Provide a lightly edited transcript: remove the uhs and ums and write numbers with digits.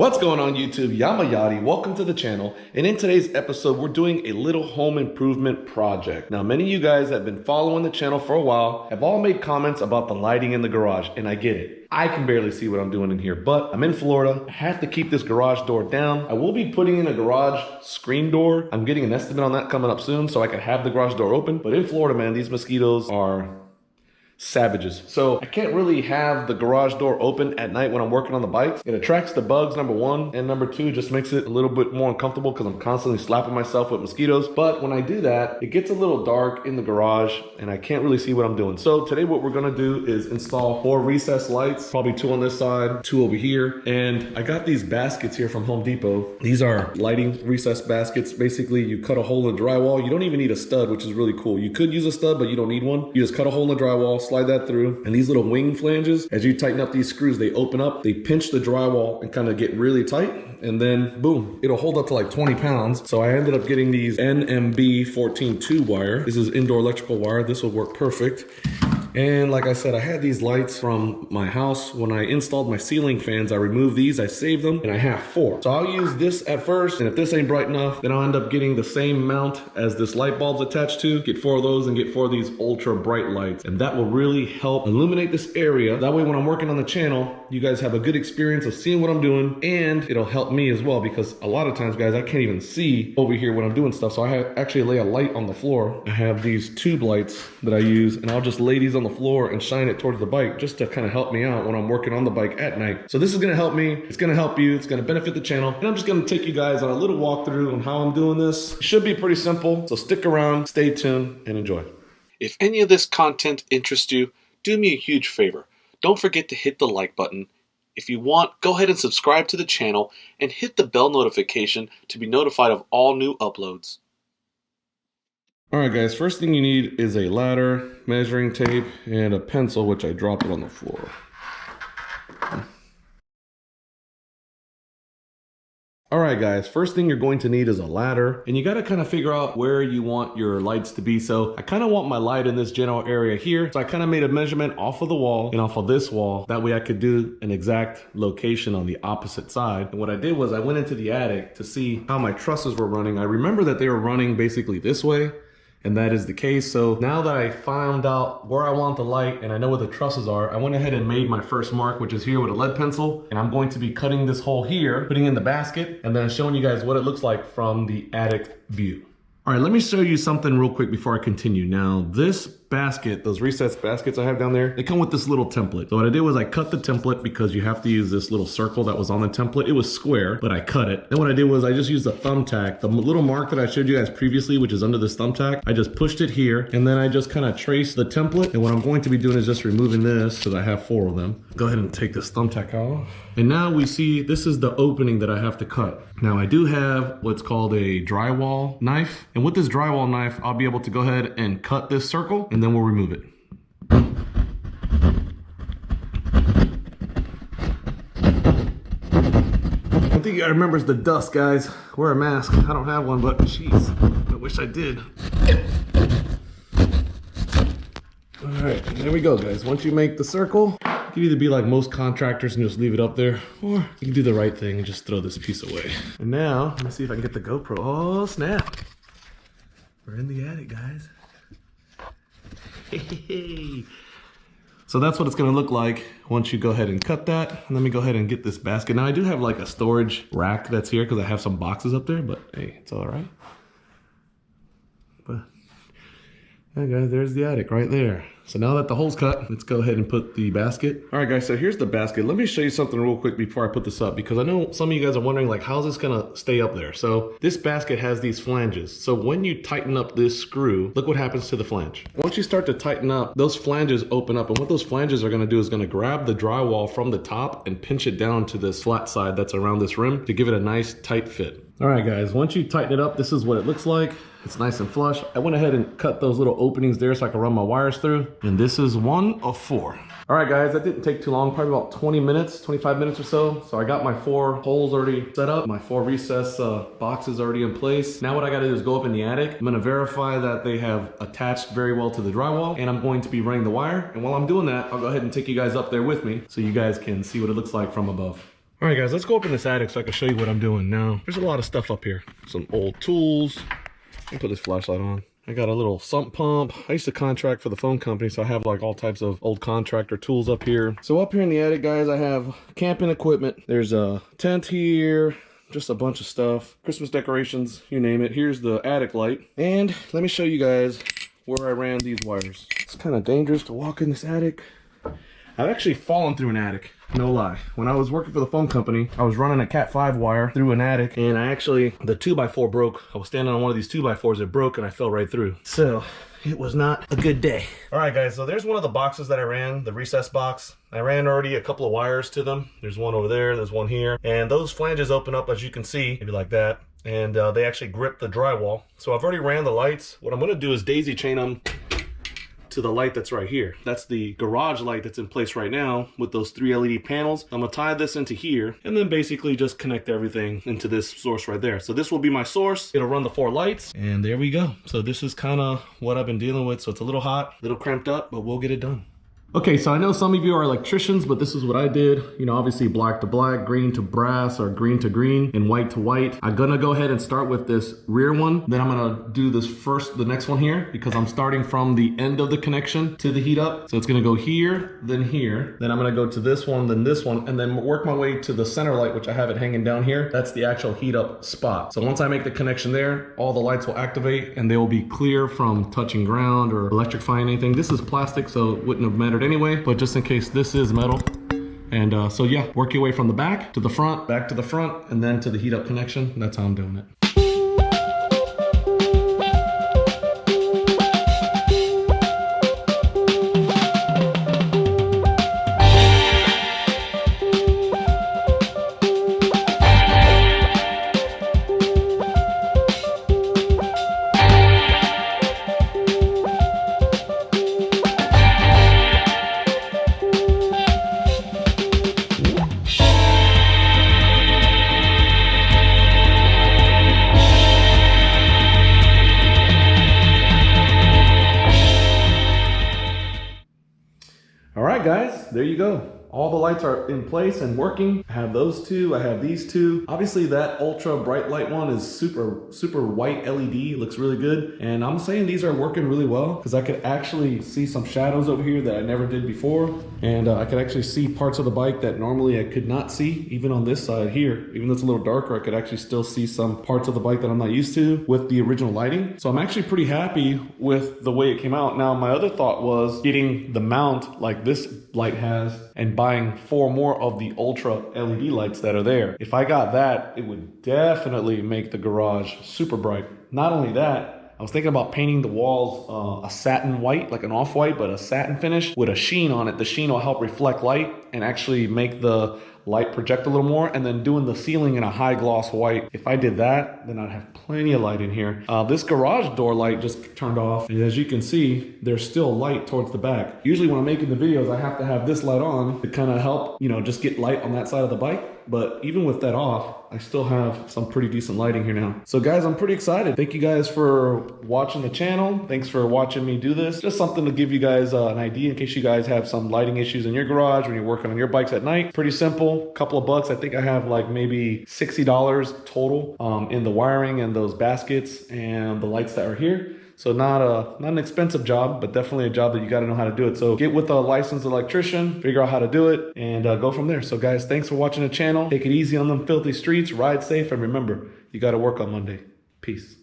What's going on YouTube? Yamayati, welcome to the channel. And in today's episode, we're doing a little home improvement project. Now, many of you guys that have been following the channel for a while have all made comments about the lighting in the garage, and I get it. I can barely see what I'm doing in here, but I'm in Florida. I have to keep this garage door down. I will be putting in a garage screen door. I'm getting an estimate on that coming up soon so I can have the garage door open. But in Florida, man, these mosquitoes are savages. So I can't really have the garage door open at night when I'm working on the bikes. It attracts the bugs, number one, and number two, just makes it a little bit more uncomfortable because I'm constantly slapping myself with mosquitoes. But when I do that, it gets a little dark in the garage and I can't really see what I'm doing. So today what we're gonna do is install 4 recessed lights, probably 2 on this side, 2 over here. And I got these baskets here from Home Depot. These are lighting recessed baskets. Basically, you cut a hole in the drywall. You don't even need a stud, which is really cool. You could use a stud, but you don't need one. You just cut a hole in the drywall, slide that through, and these little wing flanges, as you tighten up these screws, they open up, they pinch the drywall and kind of get really tight, and then boom, it'll hold up to like 20 pounds. So I ended up getting these NMB 14-2 wire. This is indoor electrical wire. This will work perfect. And like I said, I had these lights from my house. When I installed my ceiling fans, I removed these, I saved them, and I have 4. So I'll use this at first, and if this ain't bright enough, then I'll end up getting the same mount as this light bulb's attached to, get 4 of those and get 4 of these ultra bright lights. And that will really help illuminate this area. That way when I'm working on the channel, you guys have a good experience of seeing what I'm doing, and it'll help me as well, because a lot of times, guys, I can't even see over here when I'm doing stuff. So I actually lay a light on the floor. I have these tube lights that I use, and I'll just lay these on the floor and shine it towards the bike just to kind of help me out when I'm working on the bike at night. So this is gonna help me, it's gonna help you, it's gonna benefit the channel, and I'm just gonna take you guys on a little walkthrough on how I'm doing this. It should be pretty simple, so stick around, stay tuned, and enjoy. If any of this content interests you, do me a huge favor. Don't forget to hit the like button. If you want, go ahead and subscribe to the channel and hit the bell notification to be notified of all new uploads. Alright guys, first thing you need is a ladder, measuring tape, and a pencil, which I dropped it on the floor. Alright guys, first thing you're going to need is a ladder, and you got to kind of figure out where you want your lights to be. So I kind of want my light in this general area here. So I kind of made a measurement off of the wall and off of this wall. That way I could do an exact location on the opposite side. And what I did was I went into the attic to see how my trusses were running. I remember that they were running basically this way. And that is the case. So now that I found out where I want the light and I know where the trusses are, I went ahead and made my first mark, which is here with a lead pencil. And I'm going to be cutting this hole here, putting in the basket, and then showing you guys what it looks like from the attic view. All right, let me show you something real quick before I continue. Now, this basket, those recessed baskets I have down there, they come with this little template. So what I did was I cut the template because you have to use this little circle that was on the template. It was square, but I cut it. Then what I did was I just used a thumbtack. The little mark that I showed you guys previously, which is under this thumbtack, I just pushed it here, and then I just kind of traced the template. And what I'm going to be doing is just removing this because I have 4 of them. Go ahead and take this thumbtack off. And now we see this is the opening that I have to cut. Now I do have what's called a drywall knife. And with this drywall knife, I'll be able to go ahead and cut this circle, and then we'll remove it. One thing you gotta remember is the dust, guys. Wear a mask. I don't have one, but jeez, I wish I did. All right, there we go, guys. Once you make the circle, you can either be like most contractors and just leave it up there, or you can do the right thing and just throw this piece away. And now, let me see if I can get the GoPro. Oh, snap. We're in the attic, guys. Hey. So that's what it's gonna look like once you go ahead and cut that. And let me go ahead and get this basket. Now I do have like a storage rack that's here because I have some boxes up there, but hey, it's all right. But yeah, guys, there's the attic right there. So now that the hole's cut, let's go ahead and put the basket. All right, guys, so here's the basket. Let me show you something real quick before I put this up, because I know some of you guys are wondering, like, how's this gonna stay up there? So this basket has these flanges. So when you tighten up this screw, look what happens to the flange. Once you start to tighten up, those flanges open up, and what those flanges are gonna do is gonna grab the drywall from the top and pinch it down to this flat side that's around this rim to give it a nice tight fit. All right, guys, once you tighten it up, this is what it looks like. It's nice and flush. I went ahead and cut those little openings there so I can run my wires through. And this is 1 of 4. All right, guys, that didn't take too long, probably about 20 minutes, 25 minutes or so. So I got my 4 holes already set up, my 4 recess boxes already in place. Now what I gotta do is go up in the attic. I'm gonna verify that they have attached very well to the drywall, and I'm going to be running the wire. And while I'm doing that, I'll go ahead and take you guys up there with me so you guys can see what it looks like from above. All right, guys, let's go up in this attic so I can show you what I'm doing now. There's a lot of stuff up here. Some old tools. Let me put this flashlight on. I got a little sump pump. I used to contract for the phone company, so I have like all types of old contractor tools up here. So up here in the attic, guys, I have camping equipment. There's a tent here, just a bunch of stuff. Christmas decorations, you name it. Here's the attic light. And let me show you guys where I ran these wires. It's kind of dangerous to walk in this attic. I've actually fallen through an attic, no lie. When I was working for the phone company, I was running a Cat 5 wire through an attic, and the 2x4 broke. I was standing on one of these 2x4s, it broke, and I fell right through. So it was not a good day. All right, guys, so there's one of the boxes that I ran, the recess box. I ran already a couple of wires to them. There's one over there, there's one here, and those flanges open up, as you can see, maybe like that, and they actually grip the drywall. So I've already ran the lights. What I'm gonna do is daisy chain them to the light that's right here. That's the garage light that's in place right now with those 3 LED panels. I'm gonna tie this into here and then basically just connect everything into this source right there. So this will be my source. It'll run the 4 lights, and there we go. So this is kind of what I've been dealing with. So it's a little hot, a little cramped up, but we'll get it done. Okay, so I know some of you are electricians, but this is what I did. You know, obviously black to black, green to brass, or green to green, and white to white. I'm gonna go ahead and start with this rear one. Then I'm gonna do this first, the next one here, because I'm starting from the end of the connection to the heat up. So it's gonna go here, then here. Then I'm gonna go to this one, then this one, and then work my way to the center light, which I have it hanging down here. That's the actual heat up spot. So once I make the connection there, all the lights will activate and they will be clear from touching ground or electrifying anything. This is plastic, so it wouldn't have mattered anyway, but just in case, this is metal. And so yeah, work your way from the back to the front, back to the front, and then to the heat up connection. That's how I'm doing it. All right, guys, there you go. All the lights are in place and working. I have those two, I have these two. Obviously that ultra bright light one is super white LED, looks really good. And I'm saying these are working really well because I could actually see some shadows over here that I never did before. And I could actually see parts of the bike that normally I could not see, even on this side here. Even though it's a little darker, I could actually still see some parts of the bike that I'm not used to with the original lighting. So I'm actually pretty happy with the way it came out. Now, my other thought was getting the mount like this light has and buying 4 more of the ultra LED lights that are there. If I got that, it would definitely make the garage super bright. Not only that, I was thinking about painting the walls a satin white, like an off-white, but a satin finish with a sheen on it. The sheen will help reflect light and actually make the light project a little more, and then doing the ceiling in a high gloss white. If I did that, then I'd have plenty of light in here. This garage door light just turned off, and as you can see, there's still light towards the back. Usually when I'm making the videos, I have to have this light on to kind of help, you know, just get light on that side of the bike. But even with that off, I still have some pretty decent lighting here now. So guys, I'm pretty excited. Thank you guys for watching the channel. Thanks for watching me do this. Just something to give you guys an idea in case you guys have some lighting issues in your garage when you're working on your bikes at night. Pretty simple, couple of bucks. I think I have like maybe $60 total in the wiring and those baskets and the lights that are here. So not an expensive job, but definitely a job that you got to know how to do it. So get with a licensed electrician, figure out how to do it, and go from there. So guys, thanks for watching the channel. Take it easy on them filthy streets, ride safe, and remember, you got to work on Monday. Peace.